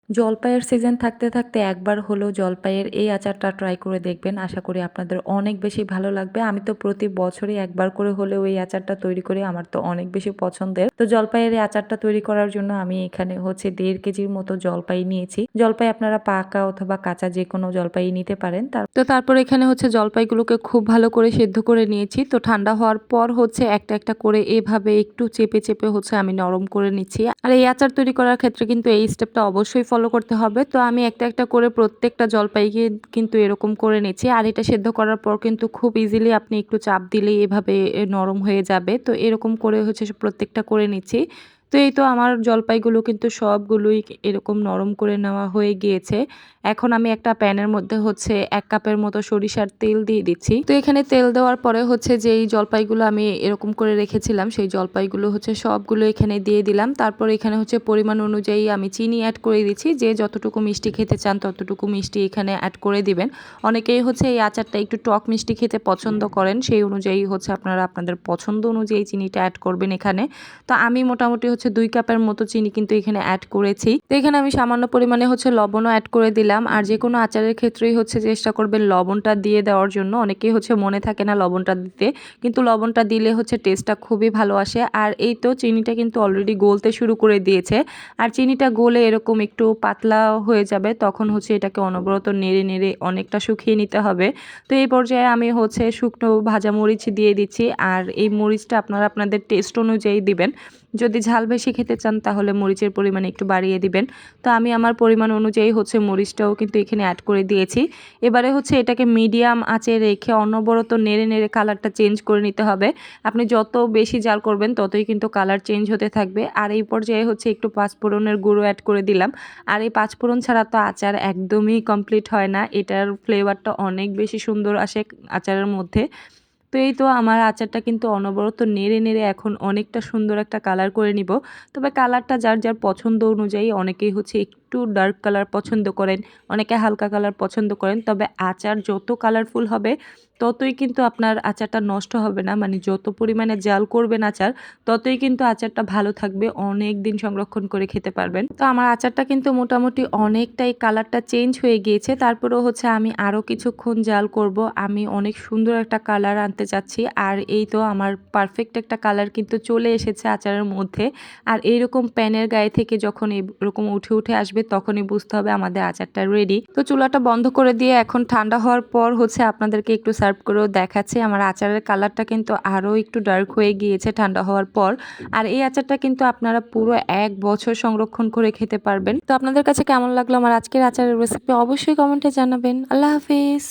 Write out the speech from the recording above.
জলপাইয়ের সিজন থাকতে থাকতে একবার হলেও জলপাইয়ের এই আচারটা ট্রাই করে দেখবেন। আশা করি আপনাদের অনেক বেশি ভালো লাগবে। আমি তো প্রতি বছরই একবার করে হলেও এই আচারটা তৈরি করি। আমার তো অনেক বেশি পছন্দের। তো জলপাইয়ের এই আচারটা তৈরি করার জন্য আমি এখানে হচ্ছে 1.5 কেজির মতো জলপাই নিয়েছি। জলপাই আপনারা পাকা অথবা কাঁচা যেকোনো জলপাই নিতে পারেন। তারপর এখানে হচ্ছে জলপাইগুলোকে খুব ভালো করে সেদ্ধ করে নিয়েছি। তো ঠান্ডা হওয়ার পর হচ্ছে একটা একটা করে এভাবে একটু চেপে চেপে হচ্ছে আমি নরম করে নিচ্ছি। আর এই আচার তৈরি করার ক্ষেত্রে কিন্তু এই স্টেপটা অবশ্যই ফলো করতে হবে। তো আমি একটা একটা করে প্রত্যেকটা জলপাইকে কিন্তু এরকম করে নিচ্ছি। আর এটা সেদ্ধ করার পর কিন্তু খুব ইজিলি আপনি একটু চাপ দিলেই এভাবে নরম হয়ে যাবে। তো এরকম করে হচ্ছে প্রত্যেকটা করে নিচ্ছি। তো এই তো আমার জলপাইগুলো কিন্তু সবগুলোই এরকম নরম করে নেওয়া হয়ে গিয়েছে। এখন আমি একটা প্যানের মধ্যে হচ্ছে 1 কাপের মতো সরিষার তেল দিয়ে দিচ্ছি। তো এখানে তেল দেওয়ার পরে হচ্ছে যেই জলপাইগুলো আমি এরকম করে রেখেছিলাম সেই জলপাইগুলো হচ্ছে সবগুলো এখানে দিয়ে দিলাম। তারপর এখানে হচ্ছে পরিমাণ অনুযায়ী আমি চিনি অ্যাড করে দিচ্ছি। যে যতটুকু মিষ্টি খেতে চান ততটুকু মিষ্টি এখানে অ্যাড করে দিবেন। অনেকেই হচ্ছে এই আচারটা একটু টক মিষ্টি খেতে পছন্দ করেন। সেই অনুযায়ী হচ্ছে আপনারা আপনাদের পছন্দ অনুযায়ী চিনিটা অ্যাড করবেন এখানে। তো আমি মোটামুটি হচ্ছে 2 কাপের মতো চিনি কিন্তু এখানে অ্যাড করেছি। তো এখানে আমি সামান্য পরিমাণে হচ্ছে লবণও অ্যাড করে দিলাম। আর যেকোনো আচারের ক্ষেত্রেই হচ্ছে চেষ্টা করবেন লবণটা দিয়ে দেওয়ার জন্য। অনেকেই হচ্ছে মনে থাকে না লবণটা দিতে, কিন্তু লবণটা দিলে হচ্ছে টেস্টটা খুবই ভালো আসে। আর এই তো চিনিটা কিন্তু অলরেডি গলতে শুরু করে দিয়েছে। আর চিনিটা গলে এরকম একটু পাতলা হয়ে যাবে, তখন হচ্ছে এটাকে অনবরত নেড়ে নেড়ে অনেকটা শুকিয়ে নিতে হবে। তো এই পর্যায়ে আমি হচ্ছে শুকনো ভাজা মরিচ দিয়ে দিচ্ছি। আর এই মরিচটা আপনারা আপনাদের টেস্ট অনুযায়ী দিবেন। যদি ঝাল বেশি খেতে চান তাহলে মরিচের পরিমাণ একটু বাড়িয়ে দিবেন। তো আমি আমার পরিমাণ অনুযায়ী হচ্ছে মরিচটাও কিন্তু এখানে অ্যাড করে দিয়েছি। এবারে হচ্ছে এটাকে মিডিয়াম আঁচে রেখে অনবরত নেড়ে নেড়ে কালারটা চেঞ্জ করে নিতে হবে। আপনি যত বেশি জাল করবেন ততই কিন্তু কালার চেঞ্জ হতে থাকবে। আর এই পর্যায়ে হচ্ছে একটু পাঁচফোড়নের গুঁড়ো অ্যাড করে দিলাম। আর এই পাঁচফোড়ন ছাড়া তো আচার একদমই কমপ্লিট হয় না। এটার ফ্লেভারটা অনেক বেশি সুন্দর আসে আচারের মধ্যে। তো এই তো আমার আচারটা কিন্তু অনবরত নেড়ে নেড়ে এখন অনেকটা সুন্দর একটা কালার করে নিব। তবে কালারটা যার যার পছন্দ অনুযায়ী, অনেকেই হচ্ছে একটু ডার্ক কালার পছন্দ করেন, অনেকে হালকা কালার পছন্দ করেন। তবে আচার যত কালারফুল হবে ততই কিন্তু আপনার আচারটা নষ্ট হবে না। মানে যত পরিমাণে জাল করবেন আচার, ততই কিন্তু আচারটা ভালো থাকবে, অনেক দিন সংরক্ষণ করে খেতে পারবেন। তো আমার আচারটা কিন্তু মোটামুটি অনেকটাই কালারটা চেঞ্জ হয়ে গিয়েছে। তারপরেও হচ্ছে আমি আরও কিছুক্ষণ জাল করব। আমি অনেক সুন্দর একটা কালার আনতে চাচ্ছি। আর এই তো আমার পারফেক্ট একটা কালার কিন্তু চলে এসেছে আচারের মধ্যে। আর এইরকম প্যানের গায়ে থেকে যখন এরকম উঠে উঠে আসবে তখনই বুঝতে হবে আমাদের আচারটা রেডি। তো চুলাটা বন্ধ করে দিয়ে এখন ঠান্ডা হওয়ার পর হচ্ছে আপনাদেরকে একটু সার্ভ করেও দেখাচ্ছি। আমার আচারের কালারটা কিন্তু আরও একটু ডার্ক হয়ে গিয়েছে ঠান্ডা হওয়ার পর। আর এই আচারটা কিন্তু আপনারা পুরো 1 বছর সংরক্ষণ করে খেতে পারবেন। তো আপনাদের কাছে কেমন লাগলো আমার আজকের আচারের রেসিপি অবশ্যই কমেন্টে জানাবেন। আল্লাহ হাফিজ।